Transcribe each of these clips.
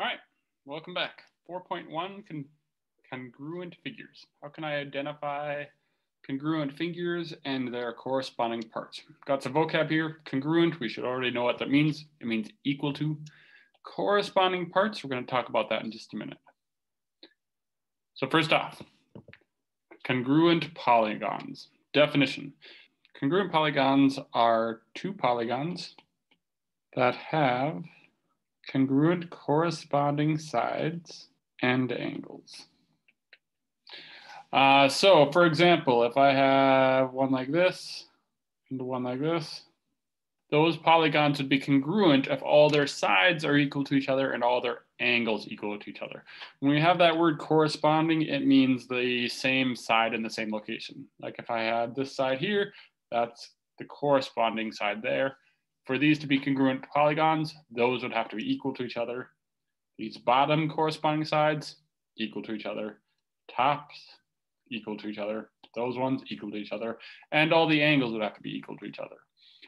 All right, welcome back. 4.1, congruent figures. How can I identify congruent figures and their corresponding parts? Got some vocab here. Congruent, we should already know what that means. It means equal to. Corresponding parts, we're going to talk about that in just a minute. So first off, congruent polygons. Definition. Congruent polygons are two polygons that have congruent corresponding sides and angles. So for example, if I have one like this and one like this, those polygons would be congruent if all their sides are equal to each other and all their angles equal to each other. When we have that word corresponding, it means the same side in the same location. Like if I had this side here, that's the corresponding side there. For these to be congruent polygons, those would have to be equal to each other. These bottom corresponding sides, equal to each other. Tops, equal to each other. Those ones, equal to each other. And all the angles would have to be equal to each other.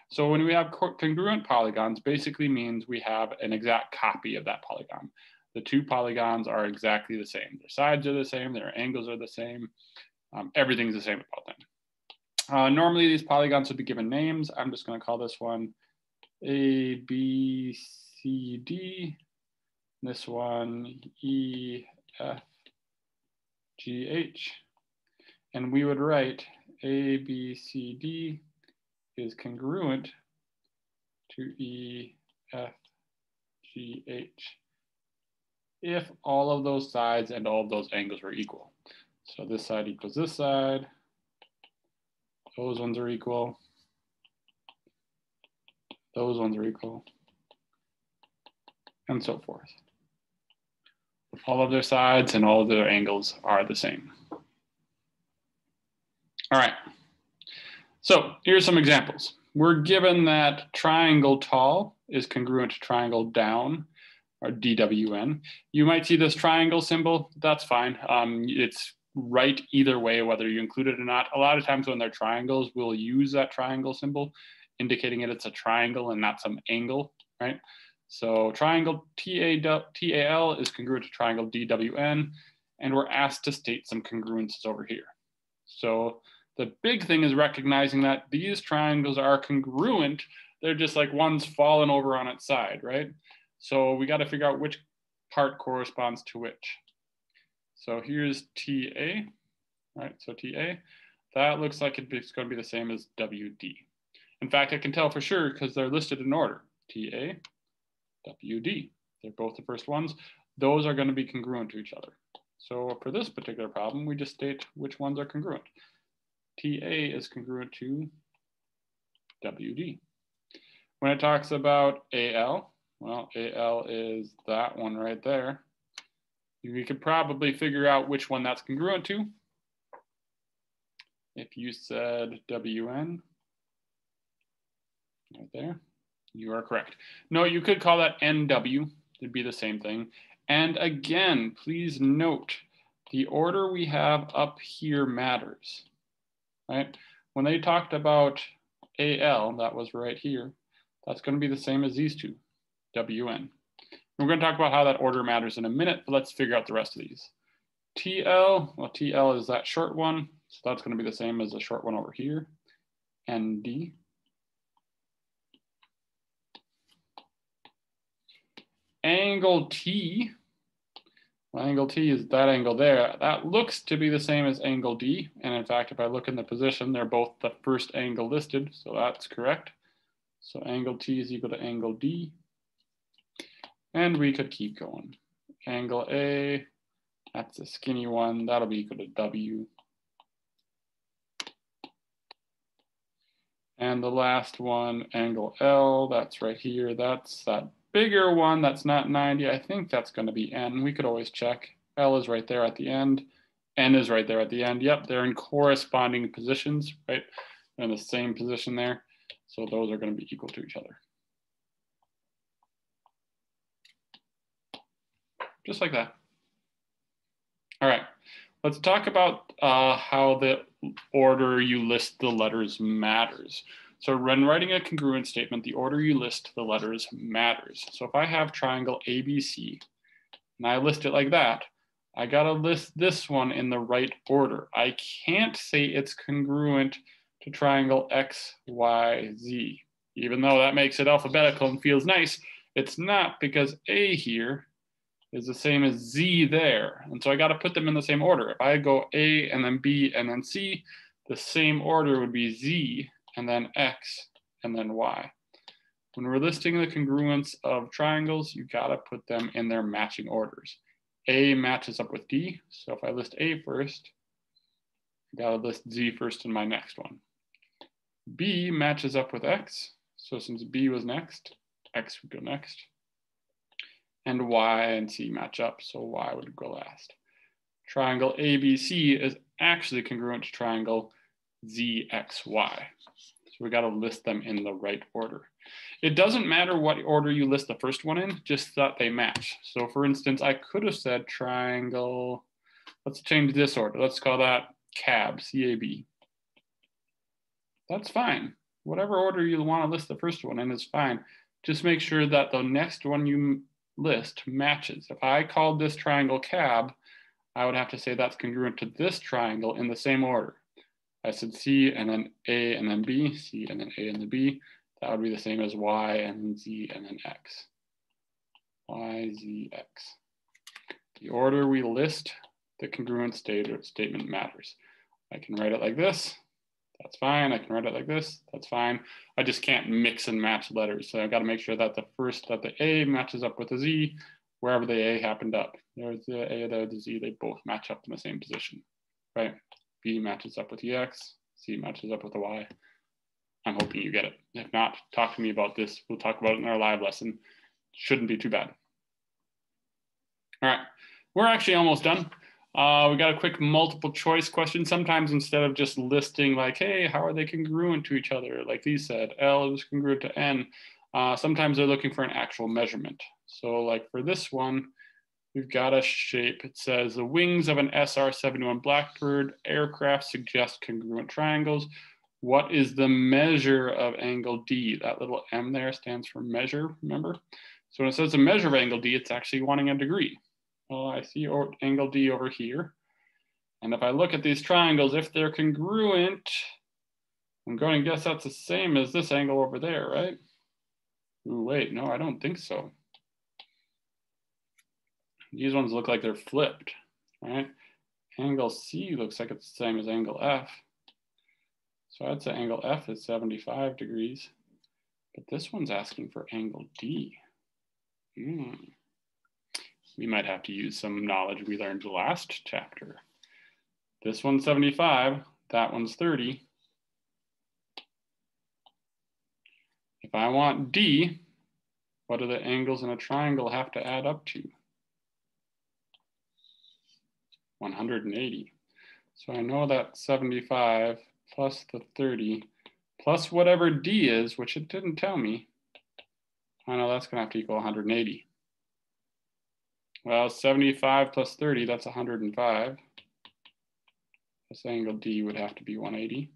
So when we have congruent polygons, basically means we have an exact copy of that polygon. The two polygons are exactly the same. Their sides are the same, their angles are the same. Everything's the same about them. Normally these polygons would be given names. I'm just going to call this one A, B, C, D. This one E, F, G, H. And we would write A, B, C, D is congruent to E, F, G, H if all of those sides and all of those angles were equal. So this side equals this side. Those ones are equal. Those ones are equal. And so forth. All of their sides and all of their angles are the same. All right. So here's some examples. We're given that triangle tall is congruent to triangle down, or DWN. You might see this triangle symbol. That's fine. It's right either way, whether you include it or not. A lot of times when they're triangles, we'll use that triangle symbol, indicating it's a triangle and not some angle, right? So triangle TAL is congruent to triangle DWN, and we're asked to state some congruences over here. So the big thing is recognizing that these triangles are congruent. They're just like one's fallen over on its side, right? So we got to figure out which part corresponds to which. So here's TA, right? So TA, that looks like it's going to be the same as WD. In fact, I can tell for sure because they're listed in order. TA, WD, they're both the first ones. Those are going to be congruent to each other. So for this particular problem, we just state which ones are congruent. TA is congruent to WD. When it talks about AL, well, AL is that one right there. You could probably figure out which one that's congruent to. If you said WN, right there, you are correct. No, you could call that NW, it'd be the same thing. And again, please note, the order we have up here matters. Right? When they talked about AL, that was right here, that's going to be the same as these two, WN. We're going to talk about how that order matters in a minute, but let's figure out the rest of these. TL, well, TL is that short one, so that's going to be the same as the short one over here. ND. Angle T, well, angle T is that angle there. That looks to be the same as angle D. And in fact, if I look in the position, they're both the first angle listed. So that's correct. So angle T is equal to angle D. And we could keep going. Angle A, that's the skinny one. That'll be equal to W. And the last one, angle L, that's right here. That's that bigger one that's not 90, I think that's going to be N. We could always check. L is right there at the end. N is right there at the end. Yep, they're in corresponding positions, right? They're in the same position there. So those are going to be equal to each other. Just like that. All right, let's talk about how the order you list the letters matters. So when writing a congruent statement, the order you list the letters matters. So if I have triangle ABC, and I list it like that, I gotta list this one in the right order. I can't say it's congruent to triangle X, Y, Z. Even though that makes it alphabetical and feels nice, it's not, because A here is the same as Z there. And so I gotta put them in the same order. If I go A and then B and then C, the same order would be Z and then X and then Y. When we're listing the congruence of triangles, you gotta put them in their matching orders. A matches up with D, so if I list A first, I gotta list Z first in my next one. B matches up with X, so since B was next, X would go next. And Y and C match up, so Y would go last. Triangle ABC is actually congruent to triangle ZXY. So we gotta list them in the right order. It doesn't matter what order you list the first one in, just that they match. So for instance, I could have said triangle, let's change this order. Let's call that CAB, C-A-B. That's fine. Whatever order you want to list the first one in is fine. Just make sure that the next one you list matches. If I called this triangle CAB, I would have to say that's congruent to this triangle in the same order. I said C and then A and then B, C and then A and then B. That would be the same as Y and then Z and then X. Y, Z, X. The order we list the congruent statement matters. I can write it like this. That's fine. I can write it like this. That's fine. I just can't mix and match letters. So I've got to make sure that the A matches up with the Z wherever the A happened up. There's the A, there's the Z. They both match up in the same position, right? B matches up with the X. C matches up with the Y. I'm hoping you get it. If not, talk to me about this. We'll talk about it in our live lesson. Shouldn't be too bad. All right, we're actually almost done. We got a quick multiple choice question. Sometimes instead of just listing like, hey, how are they congruent to each other? Like these said, L is congruent to N. Sometimes they're looking for an actual measurement. So like for this one, we've got a shape. It says the wings of an SR-71 Blackbird aircraft suggest congruent triangles. What is the measure of angle D? That little M there stands for measure, remember? So when it says the measure of angle D, it's actually wanting a degree. Well, I see angle D over here. And if I look at these triangles, if they're congruent, I'm going to guess that's the same as this angle over there, right? Ooh, wait, no, I don't think so. These ones look like they're flipped, right? Angle C looks like it's the same as angle F. So I'd say angle F is 75 degrees, but this one's asking for angle D. We might have to use some knowledge we learned the last chapter. This one's 75, that one's 30. If I want D, what do the angles in a triangle have to add up to? 180. So I know that 75 plus the 30 plus whatever D is, which it didn't tell me, I know that's gonna have to equal 180. Well, 75 plus 30, that's 105. This angle D would have to be 180.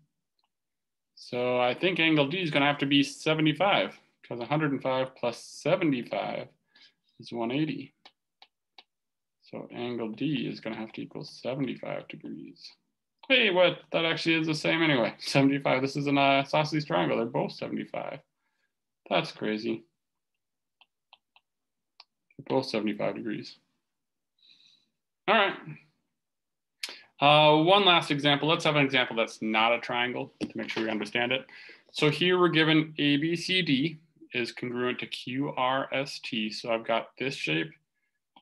So I think angle D is gonna have to be 75 because 105 plus 75 is 180. So angle D is gonna have to equal 75 degrees. Hey, what? That actually is the same anyway. 75, this is an isosceles triangle. They're both 75. That's crazy. They're both 75 degrees. All right. One last example. Let's have an example that's not a triangle to make sure we understand it. So here we're given ABCD is congruent to QRST. So I've got this shape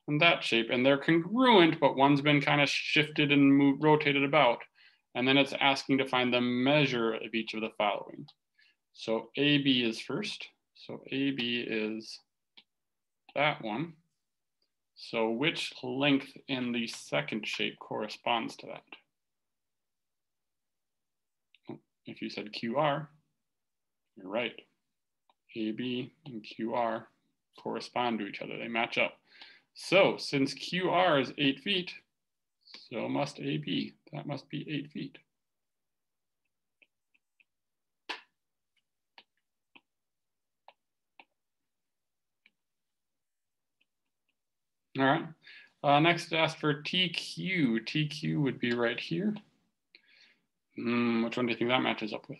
and that shape, and they're congruent, but one's been kind of shifted and rotated about. And then it's asking to find the measure of each of the following. So AB is first. So AB is that one. So which length in the second shape corresponds to that? If you said QR, you're right. AB and QR correspond to each other. They match up. So since QR is 8 feet, so must AB. That must be 8 feet. All right. Next, ask for TQ. TQ would be right here. Which one do you think that matches up with?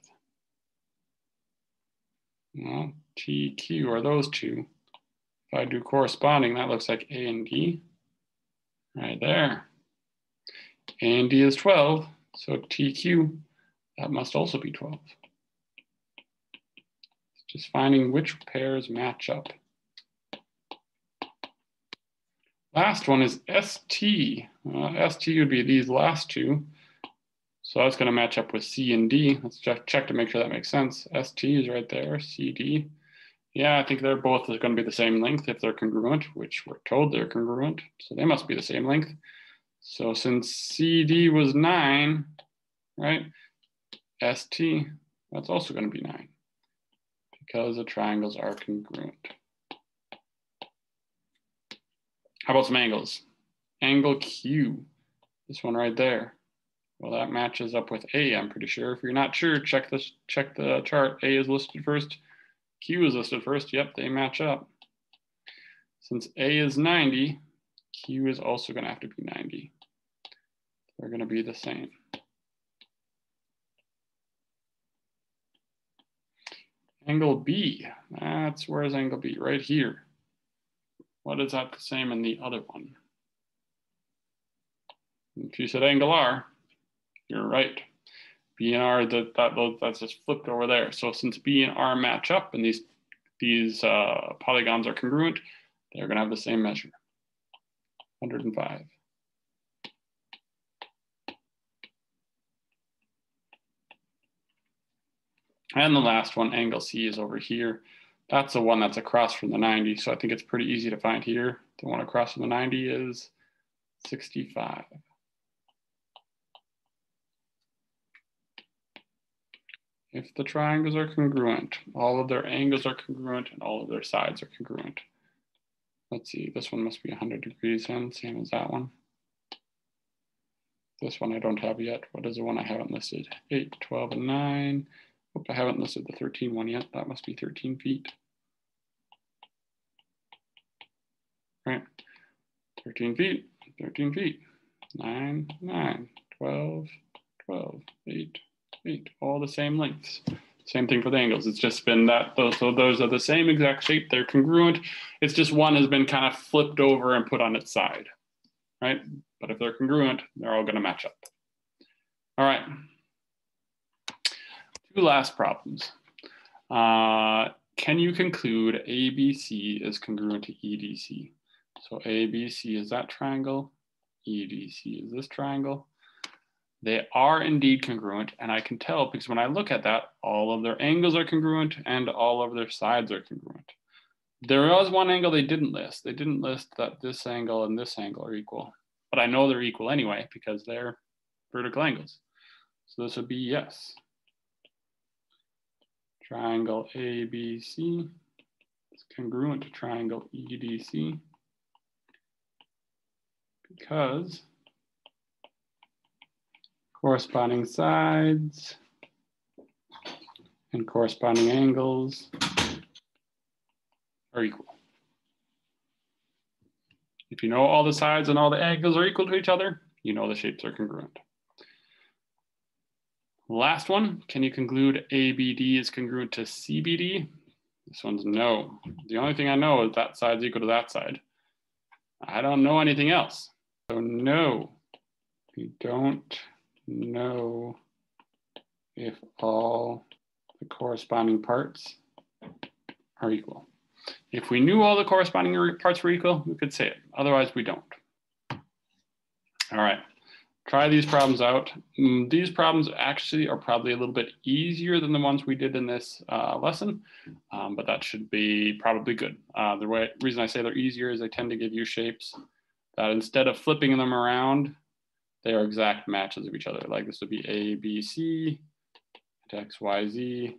Well, TQ are those two. If I do corresponding, that looks like A and D. Right there. A and D is 12, so TQ, that must also be 12. Just finding which pairs match up. Last one is ST. ST would be these last two. So that's going to match up with C and D. Let's check to make sure that makes sense. ST is right there, CD. Yeah, I think they're both going to be the same length if they're congruent, which we're told they're congruent. So they must be the same length. So since CD was 9, right, ST, that's also going to be 9 because the triangles are congruent. How about some angles? Angle Q, this one right there. Well, that matches up with A, I'm pretty sure. If you're not sure, check the chart. A is listed first, Q is listed first. Yep, they match up. Since A is 90, Q is also going to have to be 90. They're going to be the same. Angle B, where's angle B? Right here. What is that the same in the other one? If you said angle R, you're right. B and R, that's just flipped over there. So since B and R match up and these polygons are congruent, they're going to have the same measure, 105. And the last one, angle C, is over here. That's the one that's across from the 90. So I think it's pretty easy to find here. The one across from the 90 is 65. If the triangles are congruent, all of their angles are congruent, and all of their sides are congruent. Let's see, this one must be 100 degrees then, same as that one. This one I don't have yet. What is the one I haven't listed? 8, 12, and 9. Hope I haven't listed the 13 one yet. That must be 13 feet. Right, 13 feet, 13 feet. 9, 9, 12, 12, 8, 8, all the same lengths. Same thing for the angles. It's just been that, so those are the same exact shape. They're congruent. It's just one has been kind of flipped over and put on its side, right? But if they're congruent, they're all going to match up. All right. 2 last problems. Can you conclude ABC is congruent to EDC? So ABC is that triangle. EDC is this triangle. They are indeed congruent, and I can tell because when I look at that, all of their angles are congruent and all of their sides are congruent. There was one angle they didn't list. They didn't list that this angle and this angle are equal, but I know they're equal anyway because they're vertical angles. So this would be yes. Triangle ABC is congruent to triangle EDC because corresponding sides and corresponding angles are equal. If you know all the sides and all the angles are equal to each other, you know the shapes are congruent. Last one, can you conclude ABD is congruent to CBD? This one's no. The only thing I know is that side's equal to that side. I don't know anything else. So no, we don't know if all the corresponding parts are equal. If we knew all the corresponding parts were equal, we could say it. Otherwise, we don't. All right, try these problems out. These problems actually are probably a little bit easier than the ones we did in this lesson, but that should be probably good. The reason I say they're easier is they tend to give you shapes that instead of flipping them around, they are exact matches of each other. Like this would be A, B, C, X, Y, Z.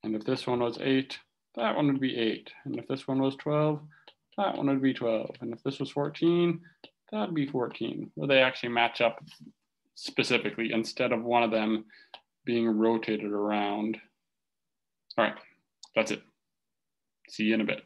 And if this one was 8, that one would be 8. And if this one was 12, that one would be 12. And if this was 14, that'd be 14. Where they actually match up specifically instead of one of them being rotated around. All right, that's it. See you in a bit.